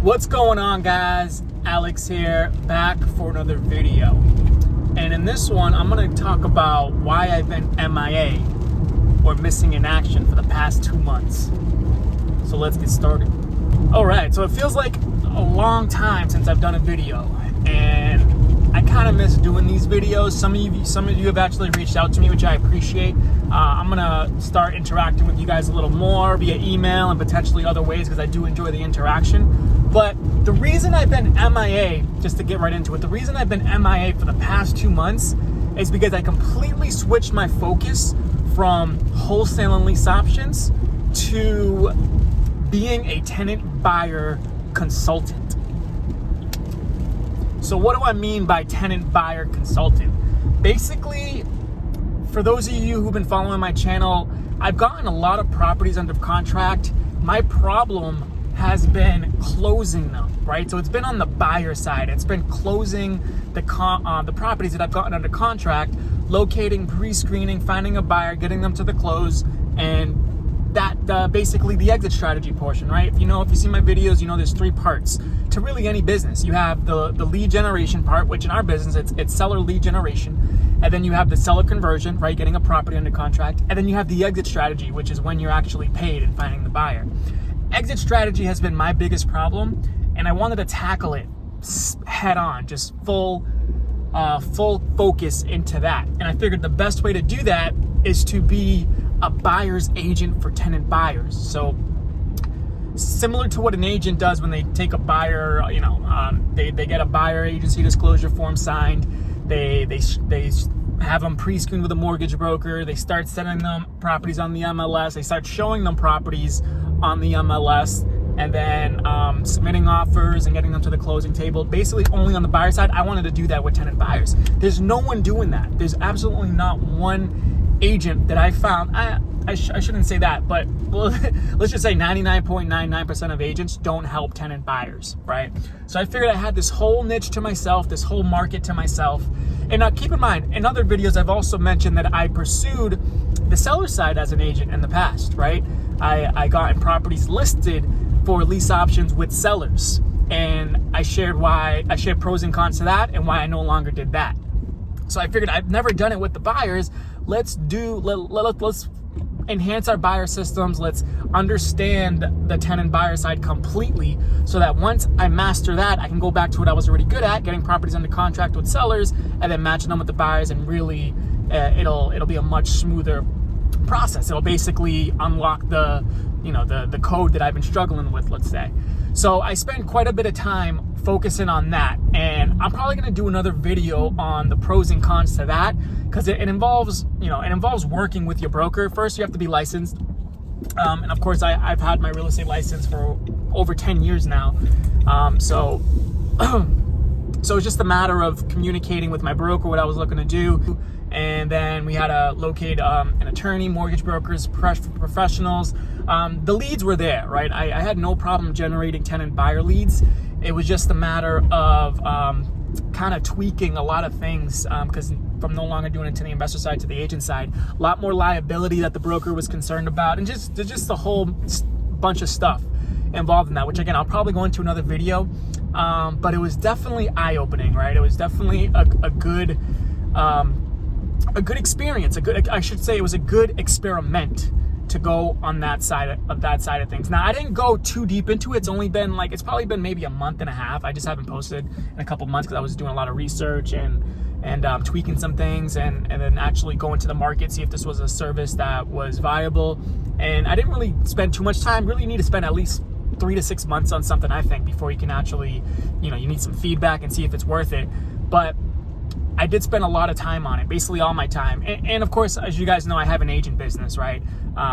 What's going on, guys? Alex here, back for another video. And in this one, I'm going to talk about why I've been MIA, or missing in action, for the past 2 months. So let's get started. Alright, so it feels like a long time since I've done a video, and I kind of miss doing these videos. Some of you have actually reached out to me, which I appreciate. I'm gonna start interacting with you guys a little more via email and potentially other ways, because I do enjoy the interaction. But the reason I've been MIA, just to get right into it, the reason I've been MIA for the past 2 months is because I completely switched my focus from wholesale and lease options to being a tenant buyer consultant. So what do I mean by tenant buyer consultant? Basically, for those of you who've been following my channel, I've gotten a lot of properties under contract. My problem has been closing them, right? So it's been on the buyer side. It's been closing the properties that I've gotten under contract, locating, pre-screening, finding a buyer, getting them to the close, and that basically the exit strategy portion, right? If you see my videos, you know there's 3 parts to really any business. You have the lead generation part, which in our business it's seller lead generation, and then you have the seller conversion, right, getting a property under contract, and then you have the exit strategy, which is when you're actually paid and finding the buyer. Exit strategy has been my biggest problem, and I wanted to tackle it head on, just full focus into that. And I figured the best way to do that is to be a buyer's agent for tenant buyers. So similar to what an agent does when they take a buyer, they get a buyer agency disclosure form signed, they have them pre-screened with a mortgage broker, they start sending them properties on the MLS, they start showing them properties on the MLS, and then submitting offers and getting them to the closing table, basically only on the buyer side. I wanted to do that with tenant buyers. There's no one doing that. There's absolutely not one agent that I found. I shouldn't say that, but let's just say 99.99% of agents don't help tenant buyers, right? So I figured I had this whole niche to myself, this whole market to myself. And now keep in mind, in other videos, I've also mentioned that I pursued the seller side as an agent in the past, right? I got properties listed for lease options with sellers, and I shared pros and cons to that and why I no longer did that. So I figured I've never done it with the buyers. Let's enhance our buyer systems. Let's understand the tenant buyer side completely, so that once I master that, I can go back to what I was already good at, getting properties under contract with sellers and then matching them with the buyers, and really it'll be a much smoother process. It'll basically unlock the code that I've been struggling with, let's say. So I spent quite a bit of time focusing on that, and I'm probably going to do another video on the pros and cons to that, because it involves working with your broker. First, you have to be licensed, and of course I've had my real estate license for over 10 years now, so it's just a matter of communicating with my broker what I was looking to do. And then we had to locate an attorney, mortgage brokers, professionals. The leads were there, right? I had no problem generating tenant buyer leads. It was just a matter of kind of tweaking a lot of things, because from no longer doing it to the investor side to the agent side, a lot more liability that the broker was concerned about, and just a whole bunch of stuff involved in that, which again I'll probably go into another video. But it was definitely eye-opening, right? It was definitely a good experience. It was a good experiment to go on that side of things. Now, I didn't go too deep into it. It's probably been maybe a month and a half. I just haven't posted in a couple months because I was doing a lot of research and tweaking some things, and then actually going to the market, see if this was a service that was viable. And I didn't really spend too much time. Really, you need to spend at least 3 to 6 months on something, I think, before you can actually, you need some feedback and see if it's worth it. But I did spend a lot of time on it, basically all my time. And of course, as you guys know, I have an agent business, right?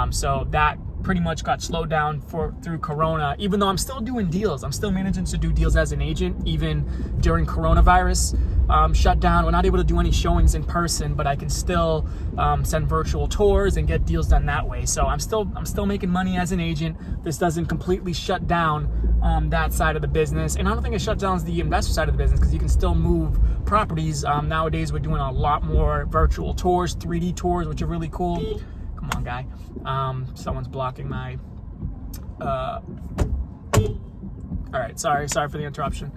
So that pretty much got slowed down through Corona, even though I'm still doing deals. I'm still managing to do deals as an agent, even during coronavirus shutdown. We're not able to do any showings in person, but I can still send virtual tours and get deals done that way. So I'm still making money as an agent. This doesn't completely shut down that side of the business. And I don't think it shut down the investor side of the business, because you can still move properties. Nowadays, we're doing a lot more virtual tours, 3D tours, which are really cool. Come on, guy. Someone's blocking my All right, sorry for the interruption.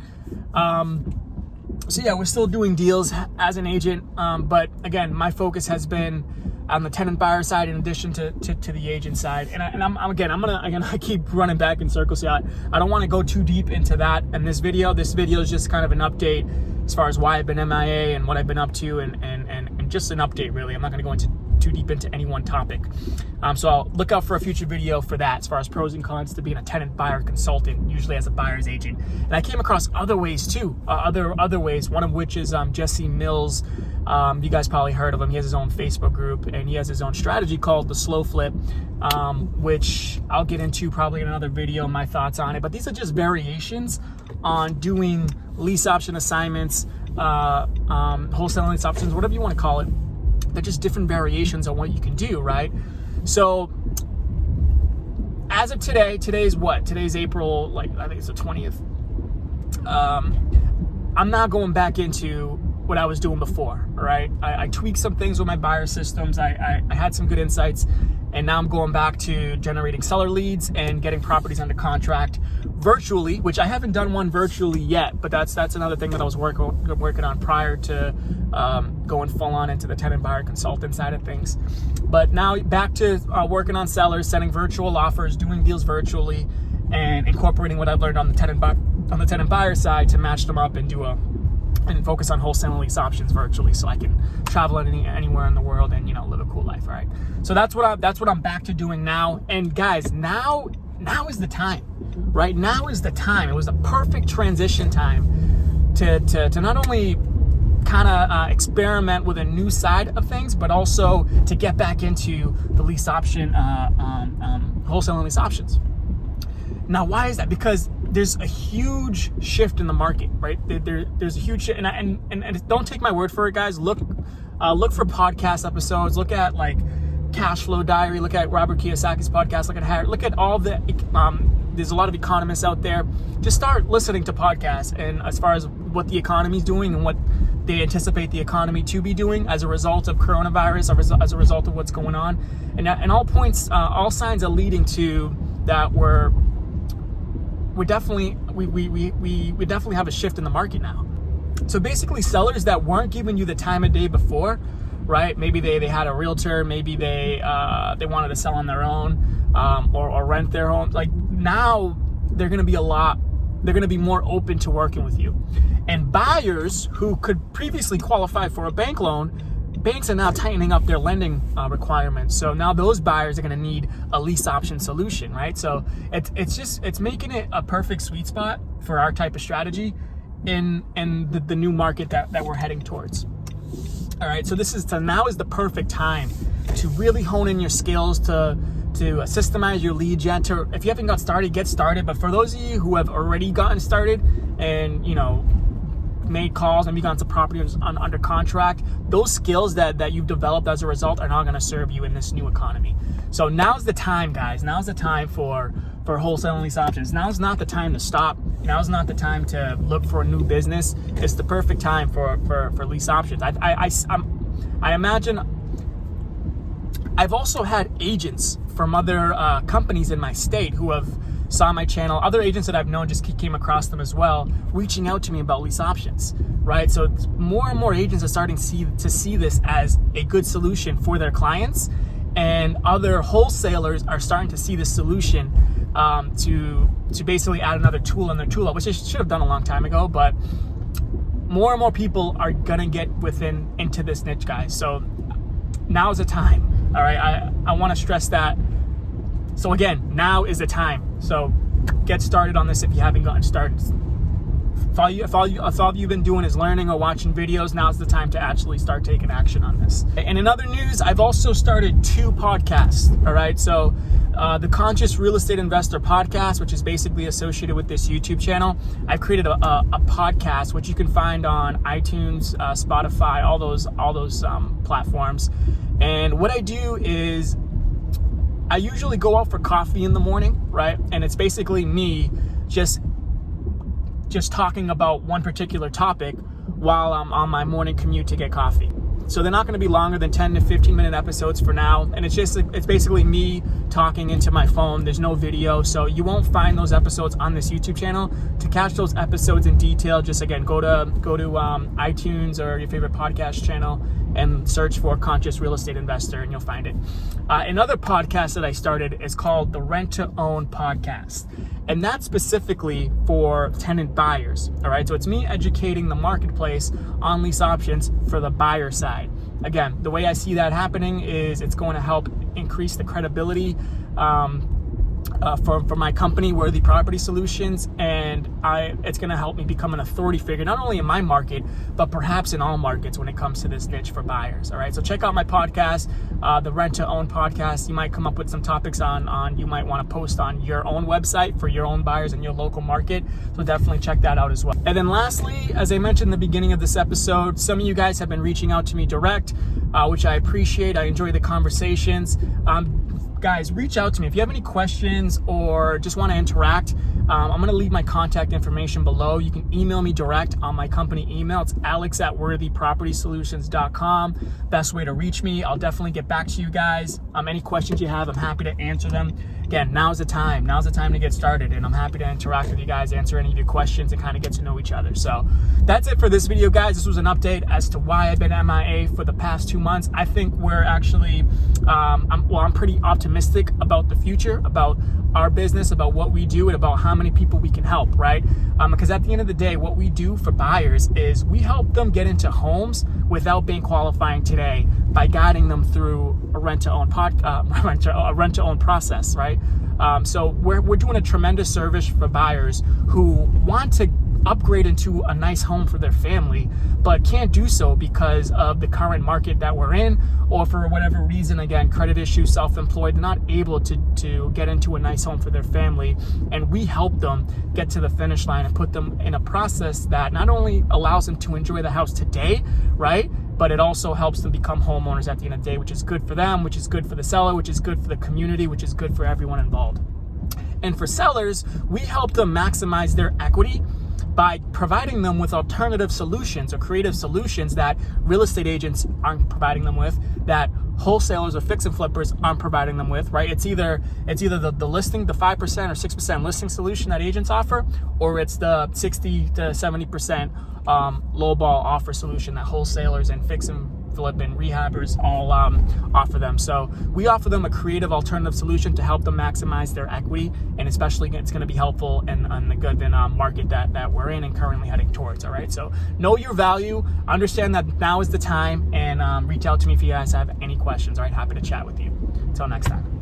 So yeah, we're still doing deals as an agent, but again, my focus has been on the tenant buyer side in addition to the agent side. And I keep running back in circles here. I don't want to go too deep into that in this video. This video is just kind of an update as far as why I've been MIA and what I've been up to, and just an update really. I'm not going to go into too deep into any one topic. So I'll look out for a future video for that, as far as pros and cons to being a tenant buyer consultant, usually as a buyer's agent. And I came across other ways too, other ways, one of which is Jesse Mills. You guys probably heard of him. He has his own Facebook group, and he has his own strategy called the slow flip, which I'll get into probably in another video, my thoughts on it. But these are just variations on doing lease option assignments, wholesaling lease options, whatever you want to call it. They're just different variations on what you can do, right? So as of today's what? Today's April, I think it's the 20th. I'm not going back into what I was doing before, all right? I tweaked some things with my buyer systems. I had some good insights, and now I'm going back to generating seller leads and getting properties under contract virtually, which I haven't done one virtually yet, but that's another thing that I was working on prior to going full on into the tenant buyer consultant side of things. But now back to working on sellers, sending virtual offers, doing deals virtually, and incorporating what I've learned on the tenant buyer side to match them up and focus on wholesaling lease options virtually, so I can travel anywhere in the world and live a cool life. All right. So that's what I'm back to doing now. And guys, now is the time. Right now is the time. It was a perfect transition time to not only kind of experiment with a new side of things, but also to get back into the lease option, wholesaling lease options. Now, why is that? Because there's a huge shift in the market, right? There's a huge shift, and don't take my word for it, guys. Look for podcast episodes. Look at Cash Flow Diary. Look at Robert Kiyosaki's podcast. Look at all the. There's a lot of economists out there. Just start listening to podcasts, and as far as what the economy's doing and what they anticipate the economy to be doing as a result of coronavirus, as a result of what's going on, and all points, all signs are leading to that we definitely have a shift in the market now. So basically, sellers that weren't giving you the time of day before, right? Maybe they had a realtor, maybe they wanted to sell on their own, or rent their home. Now they're going to be more open to working with you. And buyers who could previously qualify for a bank loan, banks are now tightening up their lending requirements. So now those buyers are going to need a lease option solution, right? So it's making it a perfect sweet spot for our type of strategy in the new market that we're heading towards. All right, so now is the perfect time to really hone in your skills, to systemize your lead gen. If you haven't got started, get started. But for those of you who have already gotten started and made calls and gotten some properties under contract, those skills that you've developed as a result are now going to serve you in this new economy. So now's the time, guys. Now's the time for wholesaling lease options. Now's not the time to stop. Now's not the time to look for a new business. It's the perfect time for lease options. I imagine I've also had agents from other companies in my state who have saw my channel, other agents that I've known just came across them as well, reaching out to me about lease options, right? So more and more agents are starting to see this as a good solution for their clients, and other wholesalers are starting to see this solution to basically add another tool in their tool, which they should have done a long time ago. But more and more people are gonna get into this niche, guys. So now's the time. All right, I want to stress that. So again, now is the time. So get started on this if you haven't gotten started. If all you've been doing is learning or watching videos, now's the time to actually start taking action on this. And in other news, I've also started 2 podcasts. All right, so the Conscious Real Estate Investor podcast, which is basically associated with this YouTube channel. I've created a podcast which you can find on iTunes, Spotify, all those platforms. And what I do is I usually go out for coffee in the morning, right? And it's basically me just talking about one particular topic while I'm on my morning commute to get coffee. So they're not going to be longer than 10 to 15 minute episodes for now. And it's basically me talking into my phone. There's no video. So you won't find those episodes on this YouTube channel. To catch those episodes in detail, just again, go to iTunes or your favorite podcast channel and search for Conscious Real Estate Investor, and you'll find it. Another podcast that I started is called the Rent to Own Podcast. And that's specifically for tenant buyers. All right. So it's me educating the marketplace on lease options for the buyer side. Again, the way I see that happening is it's going to help increase the credibility for my company, Worthy Property Solutions, and it's going to help me become an authority figure, not only in my market, but perhaps in all markets when it comes to this niche for buyers. All right, so check out my podcast, the Rent to Own Podcast. You might come up with some topics on you might want to post on your own website for your own buyers in your local market. So definitely check that out as well. And then lastly, as I mentioned in the beginning of this episode, some of you guys have been reaching out to me direct, which I appreciate. I enjoy the conversations. Guys, reach out to me if you have any questions or just want to interact. I'm going to leave my contact information below. You can email me direct on my company email. It's alex@worthypropertysolutions.com. Best way to reach me. I'll definitely get back to you guys. Any questions you have, I'm happy to answer them. Again, now's the time. Now's the time to get started, and I'm happy to interact with you guys, answer any of your questions, and kind of get to know each other. So that's it for this video, guys. This was an update as to why I've been MIA for the past 2 months. I think we're actually, I'm pretty optimistic about the future, about our business, about what we do, and about how many people we can help, right? Because at the end of the day, what we do for buyers is we help them get into homes without being qualifying today by guiding them through a rent-to-own process, right? So we're doing a tremendous service for buyers who want to upgrade into a nice home for their family, but can't do so because of the current market that we're in, or for whatever reason, again, credit issues, self-employed, not able to get into a nice home for their family. And we help them get to the finish line and put them in a process that not only allows them to enjoy the house today, right? But it also helps them become homeowners at the end of the day, which is good for them, which is good for the seller, which is good for the community, which is good for everyone involved. And for sellers, we help them maximize their equity by providing them with alternative solutions or creative solutions that real estate agents aren't providing them with, that wholesalers or fix and flippers aren't providing them with, right? It's either the listing, the 5% or 6% listing solution that agents offer, or it's the 60 to 70% lowball offer solution that wholesalers and fix and flip and rehabbers all offer them. So we offer them a creative alternative solution to help them maximize their equity, and especially it's going to be helpful in the good market that we're in and currently heading towards. All right, so know your value, understand that now is the time, and reach out to me if you guys have any questions. All right, happy to chat with you. Until next time.